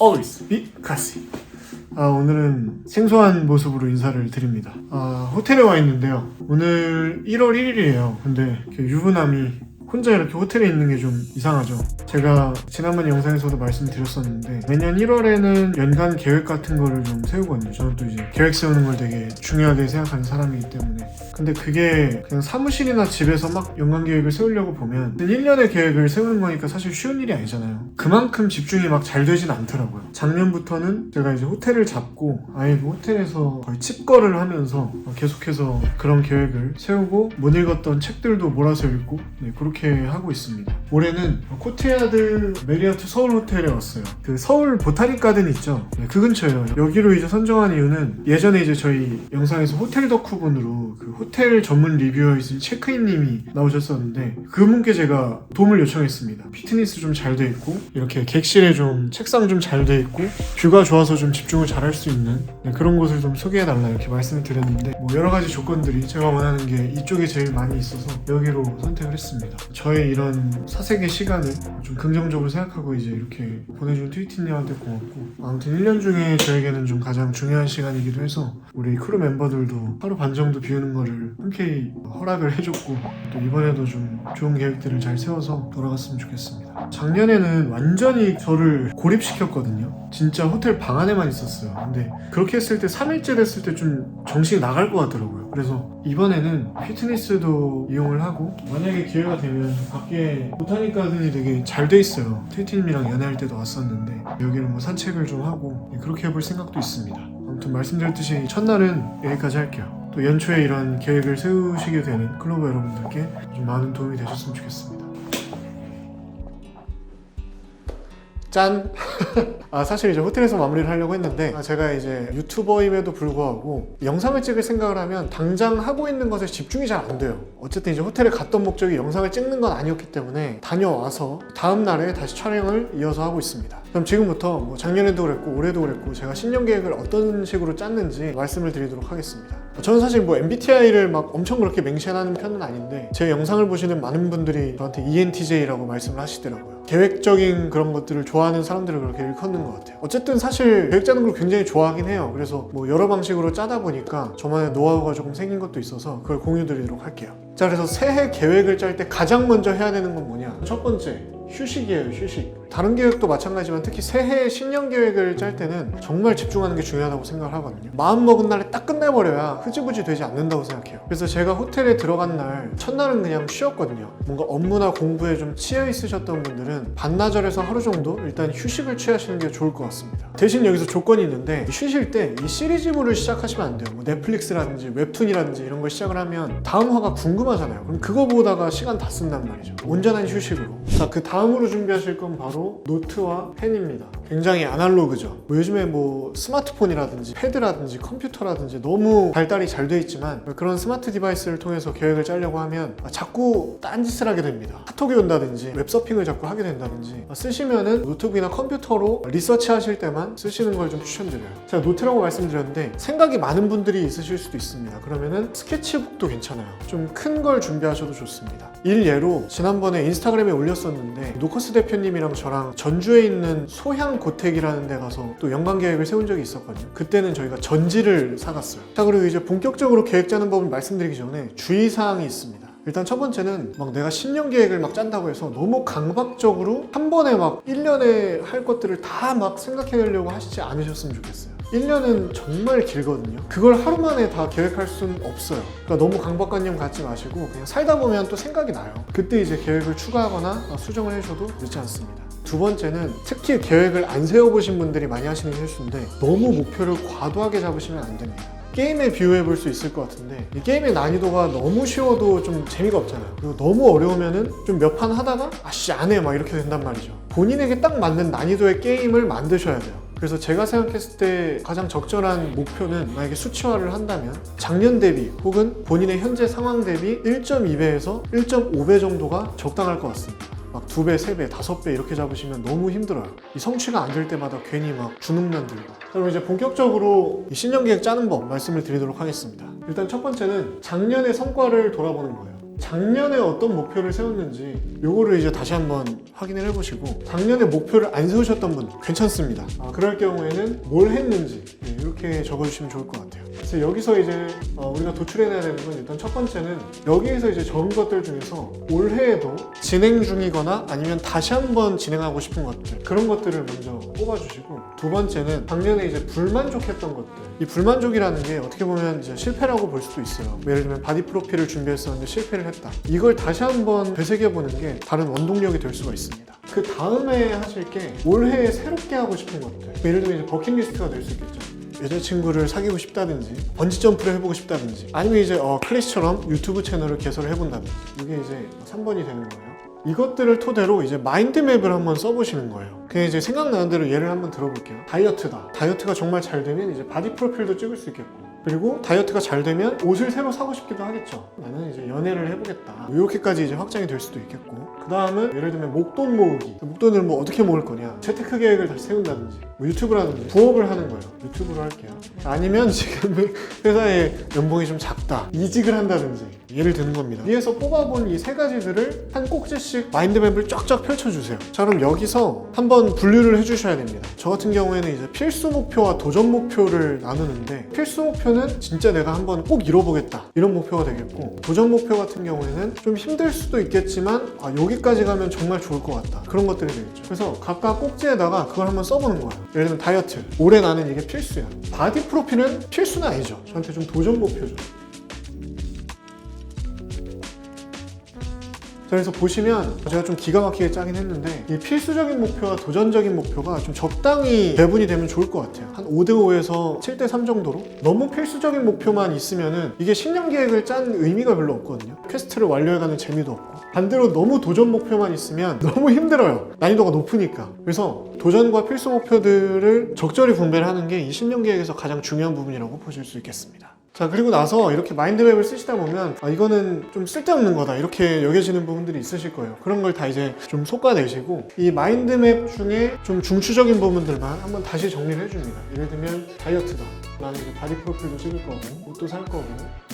always be classy. 오늘은 생소한 모습으로 인사를 드립니다. 호텔에 와 있는데요. 오늘 1월 1일이에요. 근데 유부남이 혼자 이렇게 호텔에 있는 게 좀 이상하죠. 제가 지난번 영상에서도 말씀드렸었는데 매년 1월에는 연간 계획 같은 거를 좀 세우거든요. 저는 또 이제 계획 세우는 걸 되게 중요하게 생각하는 사람이기 때문에. 근데 그게 그냥 사무실이나 집에서 막 연간 계획을 세우려고 보면 1년의 계획을 세우는 거니까 사실 쉬운 일이 아니잖아요. 그만큼 집중이 막 잘 되진 않더라고요. 작년부터는 제가 이제 호텔을 잡고 아예 그 호텔에서 거의 칩거를 하면서 계속해서 그런 계획을 세우고 못 읽었던 책들도 몰아서 읽고 그렇게 하고 있습니다. 올해는 코트야드 메리어트 서울 호텔에 왔어요. 그 서울 보타닉 가든 있죠? 그 근처예요. 여기로 이제 선정한 이유는 예전에 이제 저희 영상에서 호텔 덕후분으로 그 호텔 전문 리뷰어이신 체크인님이 나오셨었는데 그분께 제가 도움을 요청했습니다. 피트니스 좀 잘 돼 있고 이렇게 객실에 좀 책상 좀 잘 돼 있고 뷰가 좋아서 좀 집중을 잘 할 수 있는 그런 곳을 좀 소개해달라 이렇게 말씀을 드렸는데 여러 가지 조건들이 제가 원하는 게 이쪽에 제일 많이 있어서 여기로 선택을 했습니다. 저의 이런 사색의 시간을 좀 긍정적으로 생각하고 이제 이렇게 보내준 트위티님한테 고맙고 아무튼 1년 중에 저에게는 좀 가장 중요한 시간이기도 해서 우리 크루 멤버들도 하루 반 정도 비우는 거를 흔쾌히 허락을 해줬고 또 이번에도 좀 좋은 계획들을 잘 세워서 돌아갔으면 좋겠습니다. 작년에는 완전히 저를 고립시켰거든요. 진짜 호텔 방 안에만 있었어요. 근데 그렇게 했을 때 3일째 됐을 때 좀 정신이 나갈 것 같더라고요. 그래서 이번에는 피트니스도 이용을 하고 만약에 기회가 되면 밖에 보타닉 가든이 되게 잘 돼 있어요. 트위티님이랑 연애할 때도 왔었는데 여기는 산책을 좀 하고 그렇게 해볼 생각도 있습니다. 아무튼 말씀드렸듯이 첫날은 여기까지 할게요. 또 연초에 이런 계획을 세우시게 되는 클로버 여러분들께 좀 많은 도움이 되셨으면 좋겠습니다. 짠! 사실 이제 호텔에서 마무리를 하려고 했는데 제가 이제 유튜버임에도 불구하고 영상을 찍을 생각을 하면 당장 하고 있는 것에 집중이 잘 안 돼요. 어쨌든 이제 호텔에 갔던 목적이 영상을 찍는 건 아니었기 때문에 다녀와서 다음 날에 다시 촬영을 이어서 하고 있습니다. 그럼 지금부터 작년에도 그랬고 올해도 그랬고 제가 신년 계획을 어떤 식으로 짰는지 말씀을 드리도록 하겠습니다. 저는 사실 MBTI를 막 엄청 그렇게 맹신하는 편은 아닌데 제 영상을 보시는 많은 분들이 저한테 ENTJ라고 말씀을 하시더라고요. 계획적인 그런 것들을 좋아하는 사람들을 그렇게 일컫는 것 같아요. 어쨌든 사실 계획 짜는 걸 굉장히 좋아하긴 해요. 그래서 여러 방식으로 짜다 보니까 저만의 노하우가 조금 생긴 것도 있어서 그걸 공유드리도록 할게요. 자, 그래서 새해 계획을 짤 때 가장 먼저 해야 되는 건 뭐냐? 첫 번째, 휴식이에요. 휴식. 다른 계획도 마찬가지지만 특히 새해 신년 계획을 짤 때는 정말 집중하는 게 중요하다고 생각을 하거든요. 마음 먹은 날에 딱 끝내버려야 흐지부지 되지 않는다고 생각해요. 그래서 제가 호텔에 들어간 날 첫날은 그냥 쉬었거든요. 뭔가 업무나 공부에 좀 치여 있으셨던 분들은 반나절에서 하루 정도 일단 휴식을 취하시는 게 좋을 것 같습니다. 대신 여기서 조건이 있는데 쉬실 때 이 시리즈물을 시작하시면 안 돼요. 넷플릭스라든지 웹툰이라든지 이런 걸 시작을 하면 다음 화가 궁금하잖아요. 그럼 그거 보다가 시간 다 쓴단 말이죠. 온전한 휴식으로. 자, 그 다음으로 준비하실 건 바로 노트와 펜입니다. 굉장히 아날로그죠. 요즘에 스마트폰이라든지 패드라든지 컴퓨터라든지 너무 발달이 잘 돼 있지만 그런 스마트 디바이스를 통해서 계획을 짜려고 하면 자꾸 딴짓을 하게 됩니다. 카톡이 온다든지 웹서핑을 자꾸 하게 된다든지 쓰시면은 노트북이나 컴퓨터로 리서치 하실 때만 쓰시는 걸 좀 추천드려요. 제가 노트라고 말씀드렸는데 생각이 많은 분들이 있으실 수도 있습니다. 그러면은 스케치북도 괜찮아요. 좀 큰 걸 준비하셔도 좋습니다. 일예로 지난번에 인스타그램에 올렸었는데 노커스 대표님이랑 저랑 전주에 있는 소향고택이라는 데 가서 또 연간 계획을 세운 적이 있었거든요. 그때는 저희가 전지를 사갔어요. 자, 그리고 이제 본격적으로 계획 짜는 법을 말씀드리기 전에 주의사항이 있습니다. 일단 첫 번째는 내가 신년 계획을 짠다고 해서 너무 강박적으로 한 번에 1년에 할 것들을 다 생각해내려고 하시지 않으셨으면 좋겠어요. 1년은 정말 길거든요. 그걸 하루 만에 다 계획할 수는 없어요. 그러니까 너무 강박관념 갖지 마시고 그냥 살다 보면 또 생각이 나요. 그때 이제 계획을 추가하거나 수정을 해줘도 늦지 않습니다. 두 번째는 특히 계획을 안 세워보신 분들이 많이 하시는 실수인데 너무 목표를 과도하게 잡으시면 안 됩니다. 게임에 비유해 볼 수 있을 것 같은데 이 게임의 난이도가 너무 쉬워도 좀 재미가 없잖아요. 그리고 너무 어려우면은 좀 몇 판 하다가 안 해 이렇게 된단 말이죠. 본인에게 딱 맞는 난이도의 게임을 만드셔야 돼요. 그래서 제가 생각했을 때 가장 적절한 목표는 만약에 수치화를 한다면 작년 대비 혹은 본인의 현재 상황 대비 1.2배에서 1.5배 정도가 적당할 것 같습니다. 2배, 3배, 5배 이렇게 잡으시면 너무 힘들어요. 이 성취가 안 될 때마다 괜히 주눅만 들고. 그럼 이제 본격적으로 신년 계획 짜는 법 말씀을 드리도록 하겠습니다. 일단 첫 번째는 작년의 성과를 돌아보는 거예요. 작년에 어떤 목표를 세웠는지 요거를 이제 다시 한번 확인을 해보시고, 작년에 목표를 안 세우셨던 분 괜찮습니다. 그럴 경우에는 뭘 했는지 이렇게 적어주시면 좋을 것 같아요. 그래서 여기서 이제 우리가 도출해내야 되는 건, 일단 첫 번째는 여기에서 이제 적은 것들 중에서 올해에도 진행 중이거나 아니면 다시 한번 진행하고 싶은 것들, 그런 것들을 먼저 뽑아주시고, 두 번째는 작년에 이제 불만족했던 것들, 이 불만족이라는 게 어떻게 보면 이제 실패라고 볼 수도 있어요. 예를 들면 바디 프로필을 준비했었는데 실패를 했다, 이걸 다시 한번 되새겨보는 게 다른 원동력이 될 수가 있습니다. 그 다음에 하실 게 올해에 새롭게 하고 싶은 것들, 예를 들면 이제 버킷리스트가 될 수 있겠죠. 여자친구를 사귀고 싶다든지, 번지점프를 해보고 싶다든지, 아니면 이제 클래시처럼 유튜브 채널을 개설을 해본다든지, 이게 이제 3번이 되는 거예요. 이것들을 토대로 이제 마인드맵을 한번 써보시는 거예요. 그냥 이제 생각나는 대로 예를 한번 들어볼게요. 다이어트다. 다이어트가 정말 잘 되면 이제 바디 프로필도 찍을 수 있겠고, 그리고 다이어트가 잘 되면 옷을 새로 사고 싶기도 하겠죠. 나는 이제 연애를 해보겠다, 이렇게까지 이제 확장이 될 수도 있겠고, 그 다음은 예를 들면 목돈 모으기. 목돈을 뭐 어떻게 모을 거냐, 재테크 계획을 다시 세운다든지, 뭐 유튜브라든지 부업을 하는 거예요. 유튜브로 할게요. 아니면 지금 회사의 연봉이 좀 작다, 이직을 한다든지, 예를 드는 겁니다. 위에서 뽑아본 이 세 가지들을 한 꼭지씩 마인드맵을 쫙쫙 펼쳐주세요. 자, 그럼 여기서 한번 분류를 해주셔야 됩니다. 저 같은 경우에는 이제 필수 목표와 도전 목표를 나누는데, 필수 목표는 진짜 내가 한번 꼭 이뤄보겠다, 이런 목표가 되겠고, 도전 목표 같은 경우에는 좀 힘들 수도 있겠지만 여기까지 가면 정말 좋을 것 같다, 그런 것들이 되겠죠. 그래서 각각 꼭지에다가 그걸 한번 써보는 거예요. 예를 들면 다이어트, 올해 나는 이게 필수야. 바디 프로필은 필수는 아니죠. 저한테 좀 도전 목표죠. 자, 그래서 보시면 제가 좀 기가 막히게 짜긴 했는데, 이 필수적인 목표와 도전적인 목표가 좀 적당히 배분이 되면 좋을 것 같아요. 한 5대5에서 7대3 정도로. 너무 필수적인 목표만 있으면은 이게 신년 계획을 짠 의미가 별로 없거든요. 퀘스트를 완료해가는 재미도 없고, 반대로 너무 도전 목표만 있으면 너무 힘들어요. 난이도가 높으니까. 그래서 도전과 필수 목표들을 적절히 분배를 하는 게 이 신년 계획에서 가장 중요한 부분이라고 보실 수 있겠습니다. 자, 그리고 나서 이렇게 마인드맵을 쓰시다 보면 이거는 좀 쓸데없는 거다, 이렇게 여겨지는 부분들이 있으실 거예요. 그런 걸 다 이제 좀 솎아내시고, 이 마인드맵 중에 좀 중추적인 부분들만 한번 다시 정리를 해줍니다. 예를 들면 다이어트다, 나는 이제 바디 프로필도 찍을 거고, 옷도 살 거고,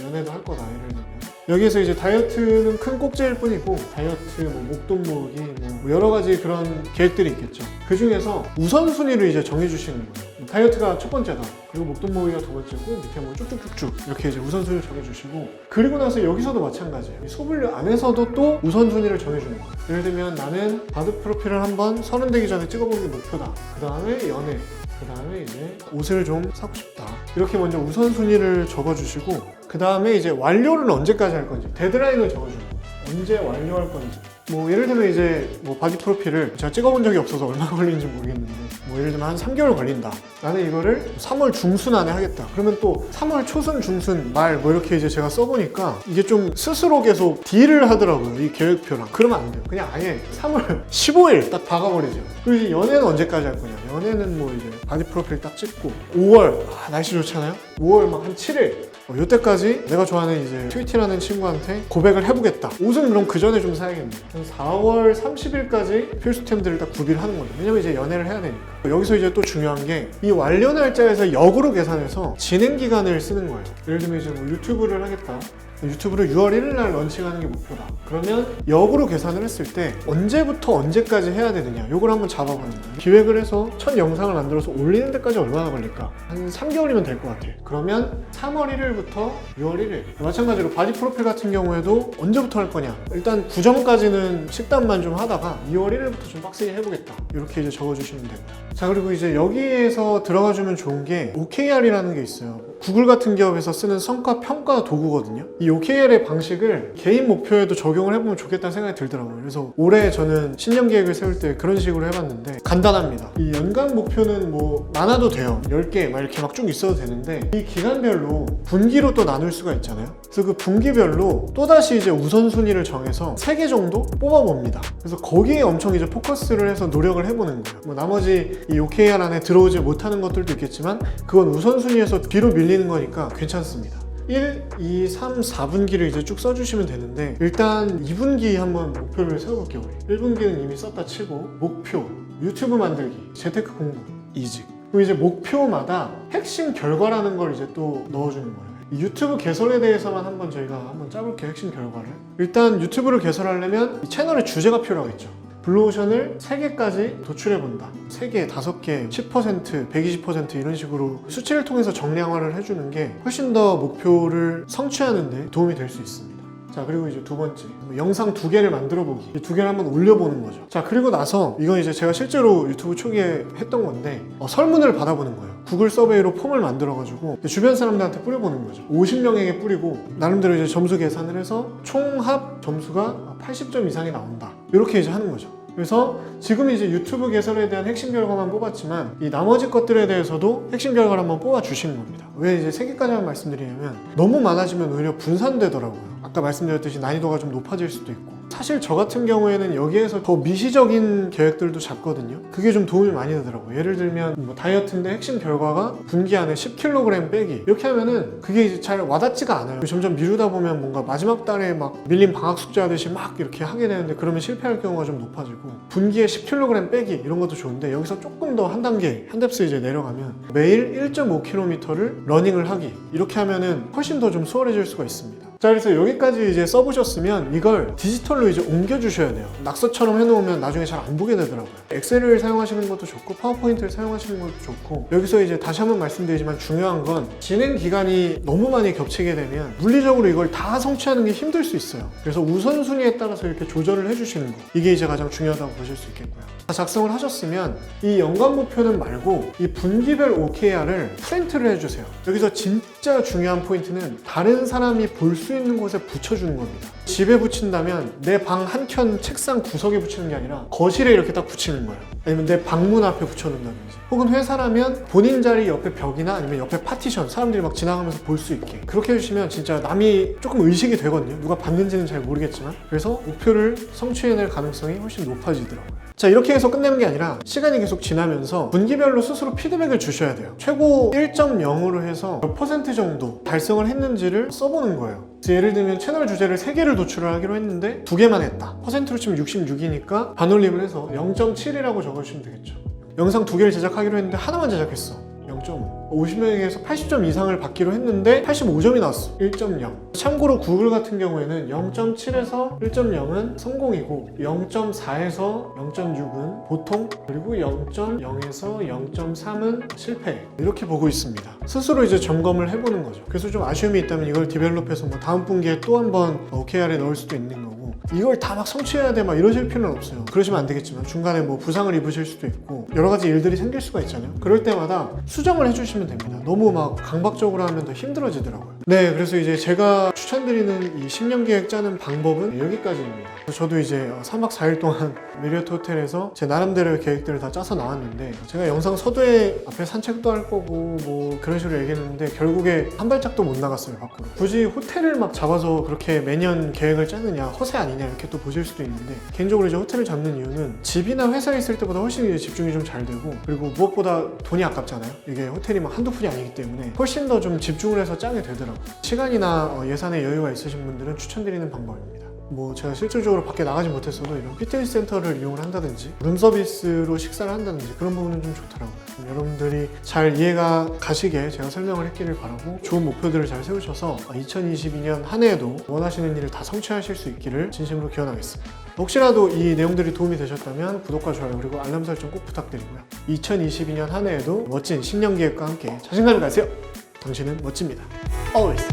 연애도 할 거다, 예를 들면 여기에서 이제 다이어트는 큰 꼭지일 뿐이고, 다이어트, 목돈 모으기, 뭐 여러 가지 그런 계획들이 있겠죠. 그 중에서 우선순위를 이제 정해주시는 거예요. 다이어트가 첫 번째다, 그리고 목돈 모으기가 두 번째고, 밑에 뭐 쭉쭉쭉쭉 이렇게 이제 우선순위를 정해주시고, 그리고 나서 여기서도 마찬가지예요. 이 소분류 안에서도 또 우선순위를 정해주는 거예요. 예를 들면 나는 바디 프로필을 한번 30 되기 전에 찍어보는 게 목표다. 그 다음에 연애, 그 다음에 이제 옷을 좀 사고 싶다, 이렇게 먼저 우선순위를 적어주시고, 그 다음에 이제 완료를 언제까지 할 건지 데드라인을 적어주는 거예요. 언제 완료할 건지. 뭐 예를 들면 이제 뭐 바디 프로필을 제가 찍어본 적이 없어서 얼마나 걸리는지 모르겠는데, 뭐 예를 들면 한 3개월 걸린다, 나는 이거를 3월 중순 안에 하겠다, 그러면 또 3월 초순, 중순, 말 뭐 이렇게 이제 제가 써보니까 이게 좀 스스로 계속 딜을 하더라고요, 이 계획표랑. 그러면 안 돼요. 그냥 아예 3월 15일 딱 박아버리죠. 그리고 이제 연애는 언제까지 할 거냐, 연애는 뭐 이제 바디 프로필 딱 찍고 5월, 날씨 좋잖아요. 5월 막 한 7일, 이때까지 내가 좋아하는 이제 트위티라는 친구한테 고백을 해보겠다. 옷은 그럼 그 전에 좀 사야겠네요. 한 4월 30일까지 필수템들을 딱 구비를 하는 거죠. 왜냐면 이제 연애를 해야 되니까. 여기서 이제 또 중요한 게, 이 완료 날짜에서 역으로 계산해서 진행 기간을 쓰는 거예요. 예를 들면 이제 뭐 유튜브를 하겠다, 유튜브를 6월 1일 날 런칭하는 게 목표다. 그러면 역으로 계산을 했을 때 언제부터 언제까지 해야 되느냐, 요걸 한번 잡아보는 거예요. 기획을 해서 첫 영상을 만들어서 올리는 데까지 얼마나 걸릴까? 한 3개월이면 될 것 같아요. 그러면 3월 1일부터 6월 1일. 마찬가지로 바디 프로필 같은 경우에도 언제부터 할 거냐, 일단 구정까지는 식단만 좀 하다가 2월 1일부터 좀 빡세게 해보겠다, 이렇게 이제 적어주시면 됩니다. 자, 그리고 이제 여기에서 들어가주면 좋은 게 OKR이라는 게 있어요. 구글 같은 기업에서 쓰는 성과 평가 도구거든요. 이 OKR의 방식을 개인 목표에도 적용을 해보면 좋겠다는 생각이 들더라고요. 그래서 올해 저는 신년 계획을 세울 때 그런 식으로 해봤는데 간단합니다. 이 연간 목표는 뭐 많아도 돼요. 10개 막 이렇게 막 쭉 있어도 되는데, 이 기간별로 분기로 또 나눌 수가 있잖아요. 그래서 그 분기별로 또다시 이제 우선순위를 정해서 3개 정도 뽑아봅니다. 그래서 거기에 엄청 이제 포커스를 해서 노력을 해보는 거예요. 뭐 나머지 이 OKR 안에 들어오지 못하는 것들도 있겠지만, 그건 우선순위에서 뒤로 밀리는 거니까 괜찮습니다. 1, 2, 3, 4분기를 이제 쭉 써주시면 되는데, 일단 2분기 한번 목표를 세워볼게요. 1분기는 이미 썼다 치고, 목표, 유튜브 만들기, 재테크 공부, 이직. 그럼 이제 목표마다 핵심 결과라는 걸 이제 또 넣어주는 거예요. 이 유튜브 개설에 대해서만 저희가 한번 짜볼게요. 핵심 결과를. 일단 유튜브를 개설하려면 이 채널의 주제가 필요하겠죠. 블루오션을 3개까지 도출해본다. 3개, 5개, 10%, 120% 이런 식으로 수치를 통해서 정량화를 해주는 게 훨씬 더 목표를 성취하는 데 도움이 될 수 있습니다. 자, 그리고 이제 두 번째, 영상 2개를 만들어 보기. 이 2개를 한번 올려보는 거죠. 자, 그리고 나서 이건 이제 제가 실제로 유튜브 초기에 했던 건데 설문을 받아보는 거예요. 구글 서베이로 폼을 만들어가지고 주변 사람들한테 뿌려보는 거죠. 50명에게 뿌리고 나름대로 이제 점수 계산을 해서 총합 점수가 80점 이상이 나온다. 이렇게 이제 하는 거죠. 그래서 지금 이제 유튜브 개설에 대한 핵심 결과만 뽑았지만 이 나머지 것들에 대해서도 핵심 결과를 한번 뽑아 주시는 겁니다. 왜 이제 3개까지만 말씀드리냐면 너무 많아지면 오히려 분산되더라고요. 아까 말씀드렸듯이 난이도가 좀 높아질 수도 있고, 사실 저 같은 경우에는 여기에서 더 미시적인 계획들도 잡거든요. 그게 좀 도움이 많이 되더라고요. 예를 들면 뭐 다이어트인데 핵심 결과가 분기 안에 10kg 빼기, 이렇게 하면은 그게 이제 잘 와닿지가 않아요. 점점 미루다 보면 뭔가 마지막 달에 막 밀린 방학 숙제 하듯이 막 이렇게 하게 되는데 그러면 실패할 경우가 좀 높아지고, 분기에 10kg 빼기 이런 것도 좋은데 여기서 조금 더 한 단계, 한 뎁스 이제 내려가면 매일 1.5km를 러닝을 하기, 이렇게 하면은 훨씬 더 좀 수월해질 수가 있습니다. 자, 그래서 여기까지 이제 써보셨으면 이걸 디지털로 이제 옮겨주셔야 돼요. 낙서처럼 해놓으면 나중에 잘 안 보게 되더라고요. 엑셀을 사용하시는 것도 좋고 파워포인트를 사용하시는 것도 좋고, 여기서 이제 다시 한번 말씀드리지만 중요한 건 진행 기간이 너무 많이 겹치게 되면 물리적으로 이걸 다 성취하는 게 힘들 수 있어요. 그래서 우선순위에 따라서 이렇게 조절을 해주시는 거, 이게 이제 가장 중요하다고 보실 수 있겠고요. 작성을 하셨으면 이 연간 목표는 말고 이 분기별 OKR을 프린트를 해주세요. 여기서 진짜 중요한 포인트는 다른 사람이 볼 수 있는 곳에 붙여주는 겁니다. 집에 붙인다면 내 방 한켠 책상 구석에 붙이는 게 아니라 거실에 이렇게 딱 붙이는 거예요. 아니면 내 방문 앞에 붙여놓는다든지, 혹은 회사라면 본인 자리 옆에 벽이나 아니면 옆에 파티션, 사람들이 막 지나가면서 볼 수 있게 그렇게 해주시면 진짜 남이 조금 의식이 되거든요. 누가 봤는지는 잘 모르겠지만. 그래서 목표를 성취해낼 가능성이 훨씬 높아지더라고요. 자, 이렇게 해서 끝내는 게 아니라 시간이 계속 지나면서 분기별로 스스로 피드백을 주셔야 돼요. 최고 1.0으로 해서 몇 % 정도 달성을 했는지를 써보는 거예요. 예를 들면 채널 주제를 3개를 도출을 하기로 했는데 2개만 했다. 퍼센트로 치면 66이니까 반올림을 해서 0.7이라고 적어주시면 되겠죠. 영상 2개를 제작하기로 했는데 하나만 제작했어. 0.5. 50명에게서 80점 이상을 받기로 했는데 85점이 나왔어. 1.0. 참고로 구글 같은 경우에는 0.7에서 1.0은 성공이고 0.4에서 0.6은 보통, 그리고 0.0에서 0.3은 실패, 이렇게 보고 있습니다. 스스로 이제 점검을 해보는 거죠. 그래서 좀 아쉬움이 있다면 이걸 디벨롭해서 뭐 다음 분기에 또 한번 OKR에 넣을 수도 있는 거고, 이걸 다 막 성취해야 돼 막 이러실 필요는 없어요. 그러시면 안 되겠지만 중간에 뭐 부상을 입으실 수도 있고 여러 가지 일들이 생길 수가 있잖아요. 그럴 때마다 수정을 해주시면 됩니다. 너무 막 강박적으로 하면 더 힘들어지더라고요. 네, 그래서 이제 제가 추천드리는 이 10년 계획 짜는 방법은 여기까지입니다. 저도 이제 3박 4일 동안 메리어트 호텔에서 제 나름대로의 계획들을 다 짜서 나왔는데, 제가 영상 서두에 앞에 산책도 할 거고 뭐 그런 식으로 얘기했는데 결국에 한 발짝도 못 나갔어요, 밖으로. 굳이 호텔을 막 잡아서 그렇게 매년 계획을 짜느냐, 허세 아니냐 이렇게 또 보실 수도 있는데, 개인적으로 이제 호텔을 잡는 이유는 집이나 회사에 있을 때보다 훨씬 이제 집중이 좀 잘 되고, 그리고 무엇보다 돈이 아깝잖아요. 이게 호텔이 막 한두 푼이 아니기 때문에 훨씬 더 좀 집중을 해서 짜게 되더라고요. 시간이나 예산에 여유가 있으신 분들은 추천드리는 방법입니다. 뭐 제가 실질적으로 밖에 나가지 못했어도 이런 피트니스 센터를 이용을 한다든지 룸서비스로 식사를 한다든지 그런 부분은 좀 좋더라고요. 여러분들이 잘 이해가 가시게 제가 설명을 했기를 바라고, 좋은 목표들을 잘 세우셔서 2022년 한 해에도 원하시는 일을 다 성취하실 수 있기를 진심으로 기원하겠습니다. 혹시라도 이 내용들이 도움이 되셨다면 구독과 좋아요 그리고 알람 설정 꼭 부탁드리고요. 2022년 한 해에도 멋진 10년 계획과 함께 자신감을 가세요. 당신은 멋집니다. Always.